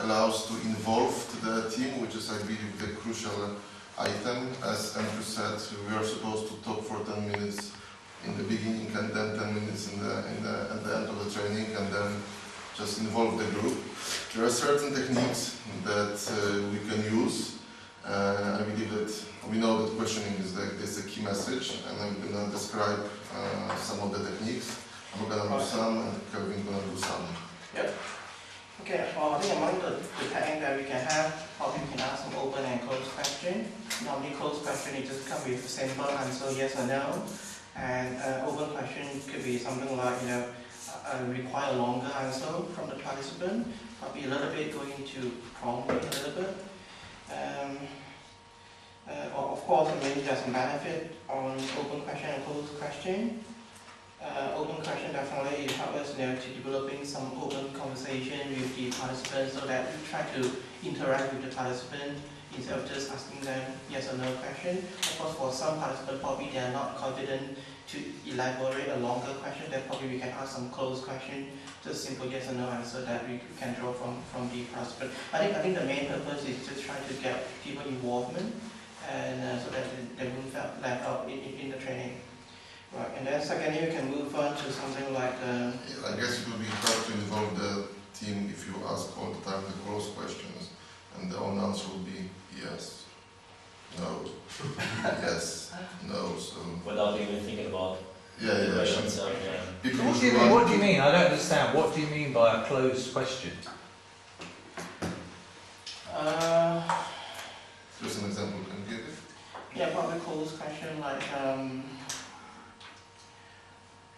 allows to involve the team, which is, I believe, the crucial item. As Andrew said, we are supposed to talk for 10 minutes in the beginning and then 10 minutes at the end of the training, and then just involve the group. There are certain techniques that we can use. I believe that we know that questioning is the key message, and I'm going to describe some of the techniques. I'm going to do some, and Krelvin is going to do some. Yep. Okay, I think among the techniques that we can have, probably we can ask some open and closed question. Normally closed question, it just comes with a simple answer, yes or no. And open question could be something like, require a longer answer from the participant, probably a little bit going to prompting a little bit. Of course, there's some benefit on open question and closed question. Open question definitely helps us to developing some open conversation with the participants, so that we try to interact with the participant instead of just asking them yes or no question. Of course, for some participants, probably they are not confident to elaborate a longer question, then probably we can ask some closed question, just simple yes or no answer that we can draw from the participant. I think the main purpose is just trying to get people involvement, and so that they won't feel left out in the training. Right, and then secondly, we can move on to something like... I guess it would be hard to involve the team if you ask all the time the closed questions, and the only answer will be yes, no, yes, no, so... Without even thinking about the questions. What do you mean? I don't understand. What do you mean by a closed question? Just an example, can you give it? Yeah, probably closed question like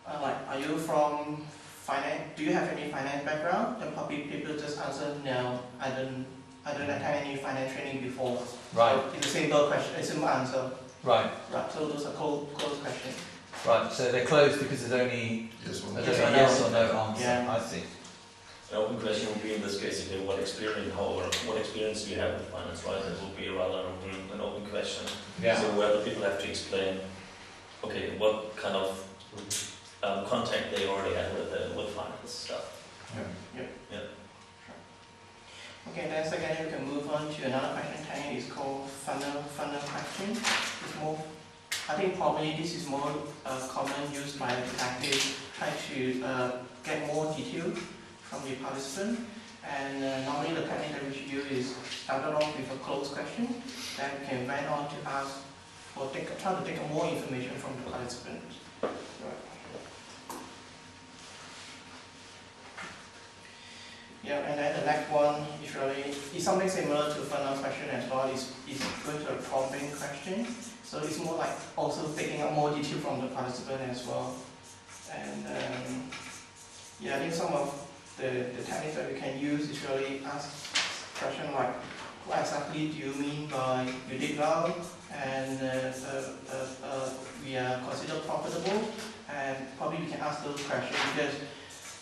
are you from finance? Do you have any finance background? Then probably people just answer no, I don't have any finance training before. Right. So it's a simple question, a simple answer. Right. Right. So those are closed questions. Right. So they're closed because there's only yes or no answer. Yeah. I see. An open question would be in this case, okay, what experience do you have with finance, right? That would be rather an open question. Yeah. So where the people have to explain, okay, what kind of contact they already had with finance stuff. Yeah. Yeah. Okay, then secondly we can move on to another question technique. It's called funnel question. It's more, I think probably this is more common used by active try to get more detail from the participant. And normally the technique that we should use is started off with a closed question, then we can went on to ask or try to take more information from the participant. Yeah, and then the next one is something similar to funnel question as well. It's going to a prompting question. So it's more like also taking up more detail from the participant as well. And yeah, I think some of the techniques that we can use is really ask question like, what exactly do you mean by you did well and we are considered profitable? And probably we can ask those questions because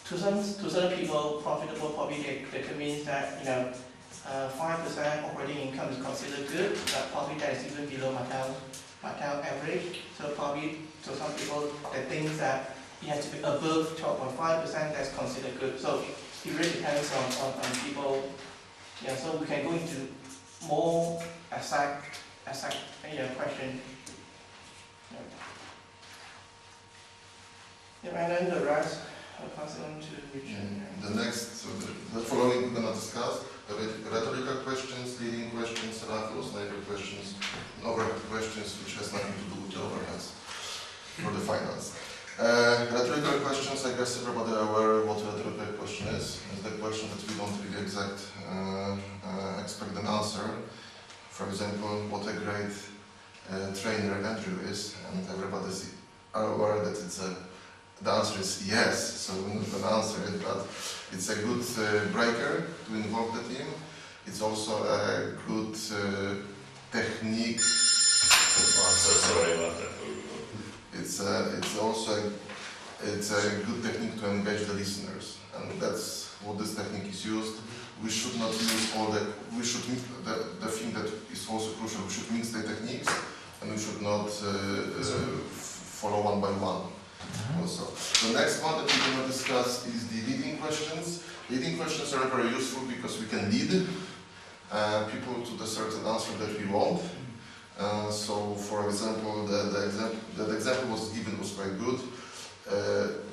to certain people, profitable probably they convinced that 5% operating income is considered good, but probably that is even below Mattel average. So probably to some people they think that it has to be above 12.5%, that's considered good. So it really depends on people. Yeah, so we can go into more exact question. Yeah, and then the rest. I'll pass it on to Richard. The next, so the following we're going to discuss: rhetorical questions, leading questions, Raffles, neighbor questions, and overhead questions, which has nothing to do with the overheads for the finance. Rhetorical questions, I guess everybody are aware what a rhetorical question is. It's the question that we don't really expect an answer. For example, what a great trainer Andrew is, and everybody are aware that the answer is yes, so we're not going to answer it, but it's a good breaker to involve the team. It's also a good technique. Oh, I'm so sorry about that. It's also a good technique to engage the listeners, and that's what this technique is used. We should not use all the. We should the thing that is also crucial. We should mix the techniques, and we should not follow one by one. Also, the next one that we're going to discuss is the leading questions. Leading questions are very useful because we can lead people to the certain answer that we want. So, for example, that example was given was quite good.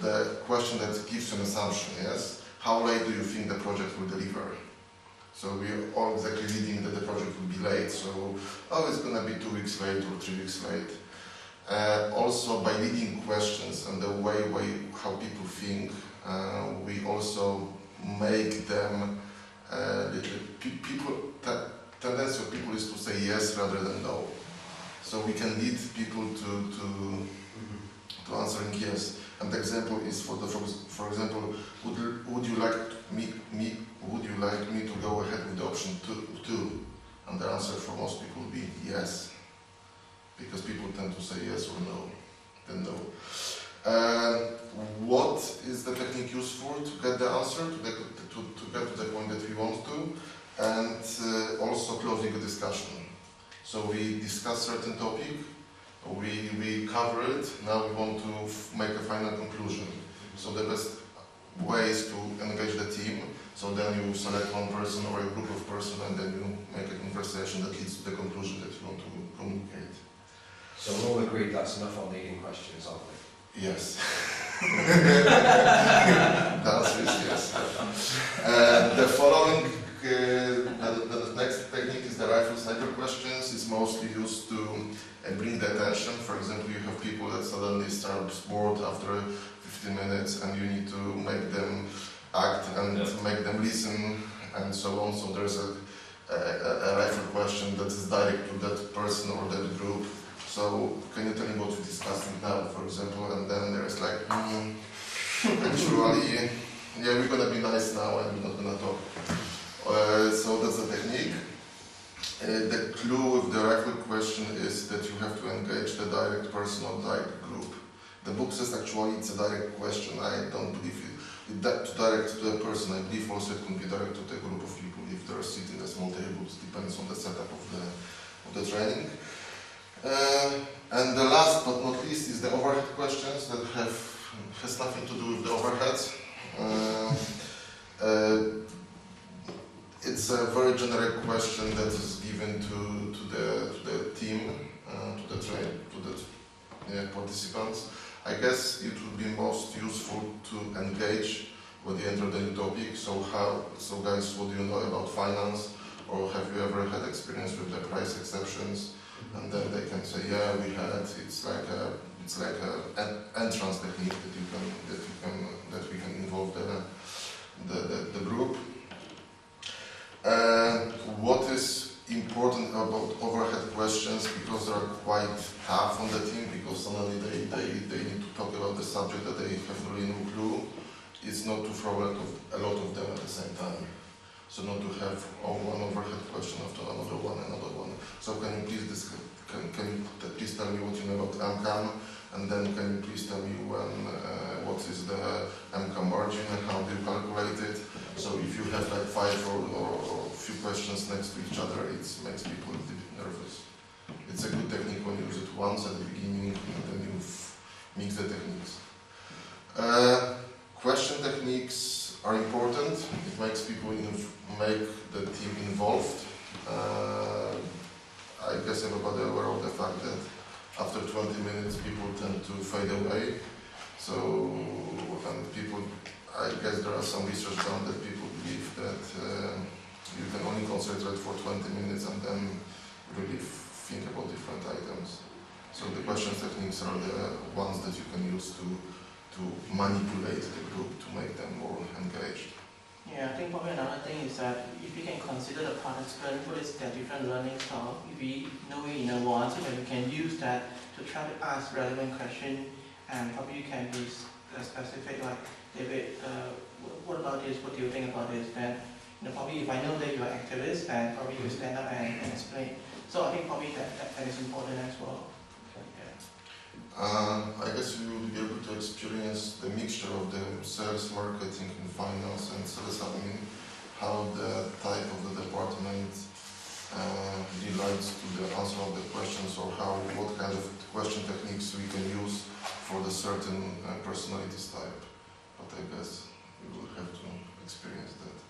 The question that gives an assumption, yes? How late do you think the project will deliver? So we are all exactly leading that the project will be late. So, oh, it's going to be 2 weeks late or 3 weeks late. Also, by leading questions and the way how people think, we also make them tendency of people is to say yes rather than no. So we can lead people to answering yes. And the example is for example, would you like me to go ahead with the option two? And the answer for most people will be yes, because people tend to say yes or no, then no. What is the technique used for to get the answer, to get to the point that we want to, and also closing a discussion. So we discuss certain topic, we cover it, now we want to make a final conclusion. So the best way is to engage the team, so then you select one person or a group of person and then you make a conversation that leads to the conclusion that you want to communicate. So we're all agreed that's enough on leading questions, aren't we? Yes. The answer is yes. The following, the next technique is the rifle sniper questions. It's mostly used to bring the attention. For example, you have people that suddenly start bored after 15 minutes and you need to make them act and make them listen and so on. So there's a rifle question that is direct to that person or that group. So, can you tell me what we're discussing now, for example, and then there's like, actually, yeah, we're gonna be nice now and we're not gonna talk. So that's the technique. The clue with the rifle question is that you have to engage the direct person or direct group. The book says actually it's a direct question. I don't believe it direct to the person. I believe also it can be direct to the group of people if they're sitting at small tables. Depends on the setup of the training. And the last but not least is the overhead questions that has nothing to do with the overheads. It's a very generic question that is given to the team, to the participants. I guess it would be most useful to engage when you enter the new topic. So guys, what do you know about finance? Or have you ever had experience with the price exceptions? And then they can say, yeah, we had. It's like an entrance technique that we can involve the group. What is important about overhead questions, because they are quite tough on the team, because suddenly they need to talk about the subject that they have really no clue. It's not to throw a lot of them at the same time. So not to have one overhead question after another one. So can you please please tell me what you know about MCAM, and then can you please tell me what is the MCAM margin and how do you calculate it? So if you have like 5 or few questions next to each other, it makes people a bit nervous. It's a good technique when you use it once at the beginning and then you mix the techniques. Question techniques are important. It makes people make the team involved. I guess everybody aware of the fact that after 20 minutes people tend to fade away. So, and people, I guess there are some research done that people believe that you can only concentrate for 20 minutes and then really think about different items. So the question techniques are the ones that you can use to manipulate the group to make them more engaged. Yeah, I think probably another thing is that if you can consider the participant what is their different learning style, if we know it in advance, so that we can use that to try to ask relevant questions, and probably you can be specific, like, David, what about this, what do you think about this? Then, probably if I know that you are activist, then probably you stand up and explain. So I think probably that is important as well. I guess we will be able to experience the mixture of the sales, marketing, and finance, and sales admin, how the type of the department relates to the answer of the questions, or what kind of question techniques we can use for the certain personalities type. But I guess we will have to experienced that.